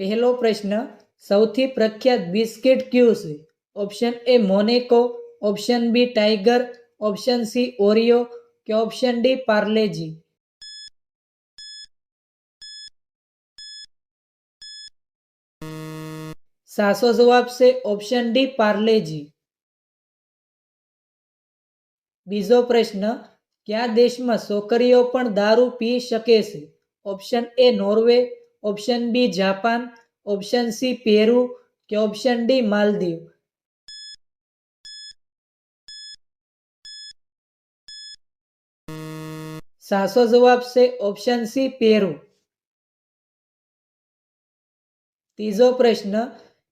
પહેલો પ્રશ્ન, સૌથી પ્રખ્યાત બિસ્કિટ કયું છે? Option A Monaco, option B Tiger, option C Oreo કે ઓપ્શન ડી પાર્લેજી. સાચો જવાબ છે ઓપ્શન ડી પાર્લેજી. બીજો પ્રશ્ન, કયા દેશમાં છોકરીઓ પણ દારૂ પી શકે છે? Option A Norway, option B Japan, option C Peru કે ઓપ્શન ડી માલદીવ. સાચો જવાબ છે ઓપ્શન સી પેરુ. ત્રીજો પ્રશ્ન,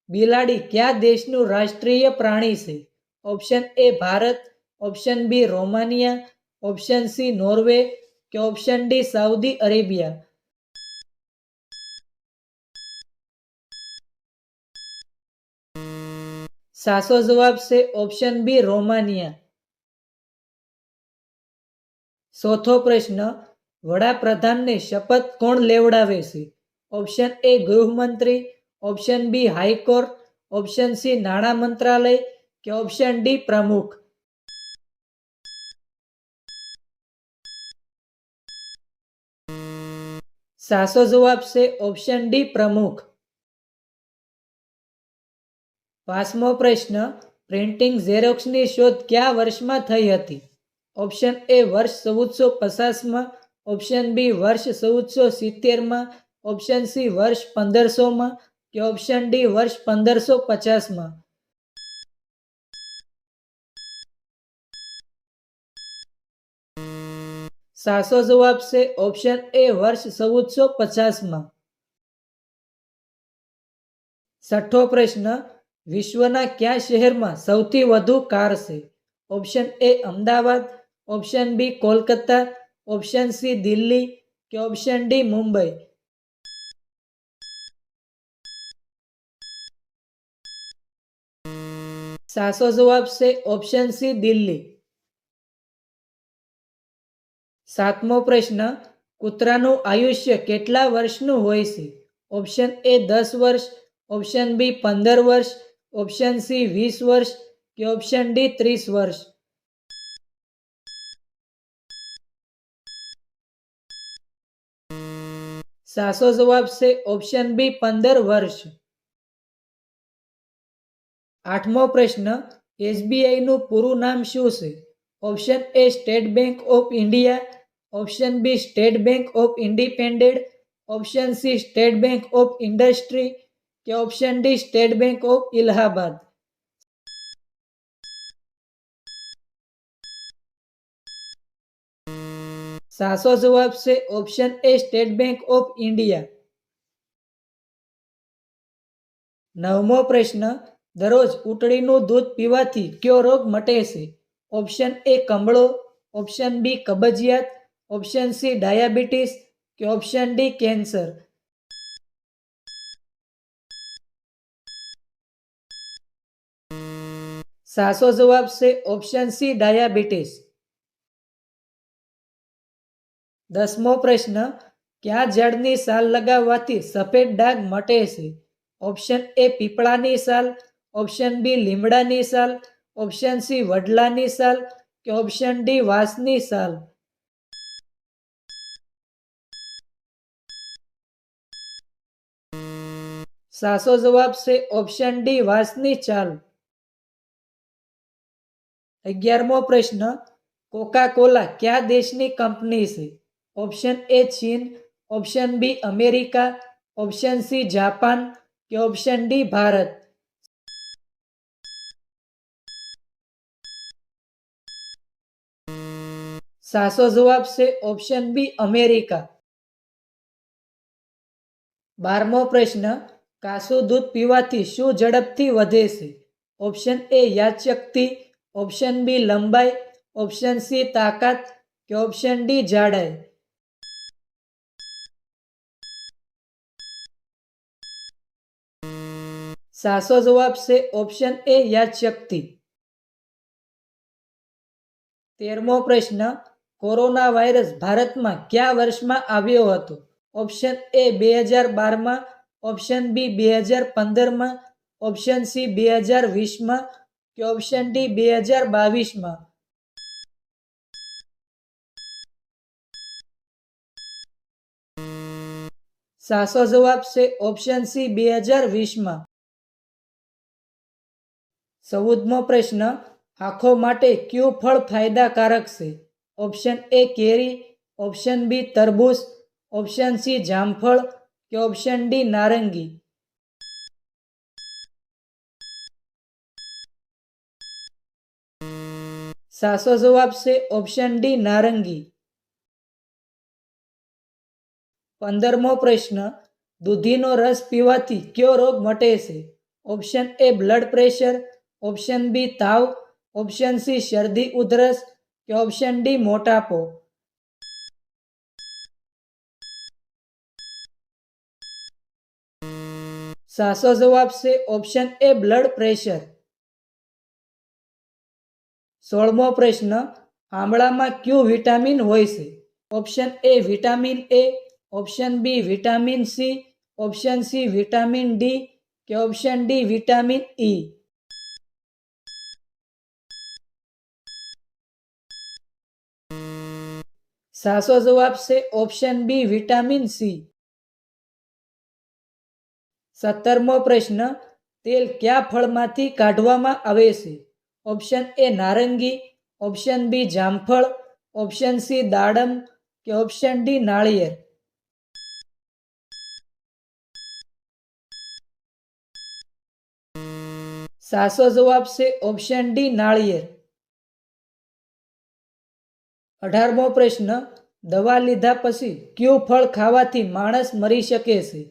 બિલાડી કયા દેશનું રાષ્ટ્રીય પ્રાણી છે? Option A Bharat, option B Romania, option C Norway કે ઓપ્શન ડી સાઉદી અરેબિયા. સાચો જવાબ છે ઓપ્શન બી રોમાનિયા. ચોથો પ્રશ્ન, વડાપ્રધાનને શપથ કોણ લેવડાવે છે? ઓપ્શન એ ગૃહમંત્રી, option B high court, option C નાણાં મંત્રાલય કે ઓપ્શન ડી પ્રમુખ. સાચો જવાબ છે ઓપ્શન ડી પ્રમુખ. પાંચમો પ્રશ્ન, પ્રિન્ટિંગ ઝેરોક્સની શોધ કયા વર્ષમાં થઈ હતી? ઓપ્શન એ વર્ષ 1450માં, ઓપ્શન બી વર્ષ 1470માં, ઓપ્શન સી વર્ષ 1500માં કે ઓપ્શન ડી વર્ષ 1550માં. સાચો જવાબ છે ઓપ્શન એ વર્ષ 1450માં. છઠ્ઠો પ્રશ્ન, વિશ્વના કયા શહેરમાં સૌથી વધુ કાર છે? Option A Ahmedabad, option B Kolkata, option C Delhi કે ઓપ્શન ડી મુંબઈ. સાચો જવાબ છે ઓપ્શન સી દિલ્હી. સાતમો પ્રશ્ન, કૂતરાનું આયુષ્ય કેટલા વર્ષનું હોય છે? ઓપ્શન એ 10 વર્ષ, ઓપ્શન બી 15 વર્ષ, ઓપ્શન સી 20 વર્ષ કે ઓપ્શન ડી 30 વર્ષ. સાચો જવાબ છે ઓપ્શન બી 15 વર્ષ. આઠમો પ્રશ્ન, એસબીઆઈનું પૂરું નામ શું છે? Option A State Bank of India, option B State Bank of independent, option C State Bank of industry કે option D State Bank of Allahabad. સાચો જવાબ છે option A State Bank of India. નવમો પ્રશ્ન, દરરોજ ઉટળીનું દૂધ પીવાથી કયો રોગ મટે છે? ઓપ્શન એ કમળો, ઓપ્શન બી કબજિયાત, ઓપ્શન સી ડાયાબિટીસ કે ઓપ્શન ડી કેન્સર. સાચો જવાબ છે ઓપ્શન સી ડાયાબિટીસ. દસમો પ્રશ્ન, કયા ઝાડની સાલ લગાવવાથી સફેદ ડાઘ મટે છે? ઓપ્શન એ પીપળાની સાલ, ઓપ્શન બી લીમડાની સાલ, ઓપ્શન સી વડલાની સાલ કે ઓપ્શન ડી વાંસની સાલ. સાચો જવાબ છે ઓપ્શન ડી વાંસની છાલ. 11મો પ્રશ્ન, કોકા કોલા કયા દેશની કંપની છે? Option A China, option B America, option C Japan કે ઓપ્શન ડી ભારત. સાચો જવાબ છે ઓપ્શન બી અમેરિકા. 12મો પ્રશ્ન, કાચું દૂધ પીવાથી શું ઝડપથી વધે છે? ઓપ્શન એ યાદશક્તિ, ઓપ્શન બી લંબાઈ, ઓપ્શન સી તાકાત કે ઓપ્શન ડી જાડાઈ. સાચો જવાબ છે ઓપ્શન એ યાદશક્તિ. 13મો પ્રશ્ન, કોરોના વાયરસ ભારતમાં કયા વર્ષમાં આવ્યો હતો? ઓપ્શન એ 2012માં, ઓપ્શન બી 2015માં, ઓપ્શન સી 2020માં કે ઓપ્શન ડી 2022માં? સાચો જવાબ છે ઓપ્શન સી 2020માં. 14મો પ્રશ્ન, આંખો માટે કયું ફળ ફાયદાકારક છે? ઓપ્શન એ કેરી, ઓપ્શન બી તરબૂચ, ઓપ્શન સી જામફળ કે ઓપ્શન ડી નારંગી? સાચો જવાબ છે ઓપ્શન ડી નારંગી. 15મો પ્રશ્ન, દૂધીનો રસ પીવાથી કયો રોગ મટે છે? Option A blood pressure, option B તાવ, ઓપ્શન સી શરદી ઉધરસ કે ઓપ્શન ડી મોટાપો? સાચો જવાબ છે ઓપ્શન એ બ્લડ પ્રેશર. 16મો પ્રશ્ન, આંબળામાં કયું વિટામિન હોય છે? Option A vitamin A, option B vitamin C, option C vitamin D કે ઓપ્શન ડી વિટામિન ઈ? સાચો જવાબ છે ઓપ્શન બી વિટામિન સી. 17મો પ્રશ્ન, તેલ કયા ફળમાંથી કાઢવામાં આવે છે? ઓપ્શન એ નારંગી, ઓપ્શન બી જામફળ, ઓપ્શન સી દાડમ કે ઓપ્શન ડી નાળિયેર? સાચો જવાબ છે ઓપ્શન ડી નાળિયેર. 18મો પ્રશ્ન, દવા લીધા પછી કયું ફળ ખાવાથી માણસ મરી શકે છે?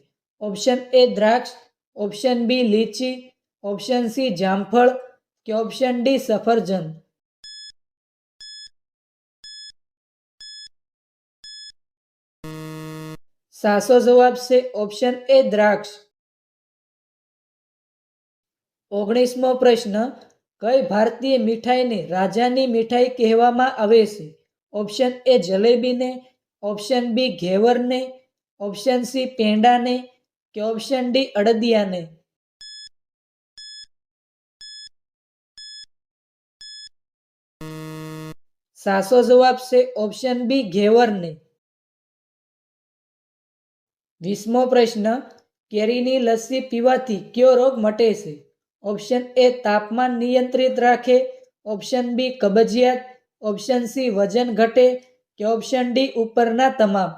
ઓપ્શન એ દ્રાક્ષ, ઓપ્શન બી લીચી, ઓપ્શન સી જામફળ કે ઓપ્શન ડી સફરજન? સાચો જવાબ છે ઓપ્શન એ દ્રાક્ષ. 19મો પ્રશ્ન, કઈ ભારતીય મીઠાઈને રાજાની મીઠાઈ કહેવામાં આવે છે? ઓપ્શન એ જલેબીને, ઓપ્શન બી ઘેવરને, ઓપ્શન સી પેંડાને કે ઓપ્શન ડી અડદિયાને? સાચો જવાબ છે ઓપ્શન બી ઘેવરને. 20મો પ્રશ્ન, કેરીની લસ્સી પીવાથી કયો રોગ મટે છે? ઓપ્શન એ તાપમાન નિયંત્રિત રાખે, ઓપ્શન બી કબજિયાત, ઓપ્શન સી વજન ઘટે કે ઓપ્શન ડી ઉપરના તમામ?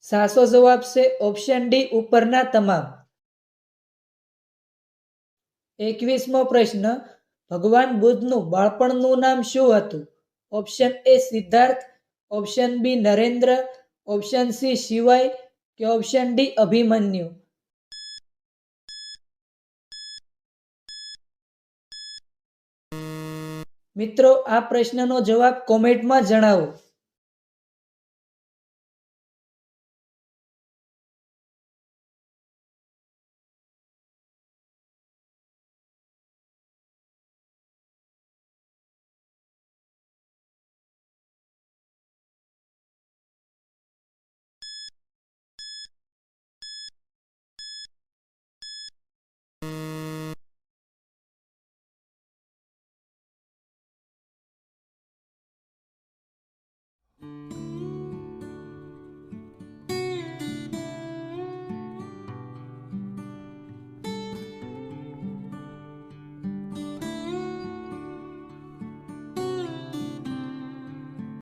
સાચો જવાબ છે ઓપ્શન ડી ઉપરના તમામ. 21મો પ્રશ્ન, ભગવાન બુદ્ધનું બાળપણનું નામ શું હતું? Option A Siddharth, option B Narendra, option C Shivay કે ઓપ્શન ડી અભિમન્યુ? મિત્રો, આ પ્રશ્નનો જવાબ કોમેન્ટમાં જણાવો.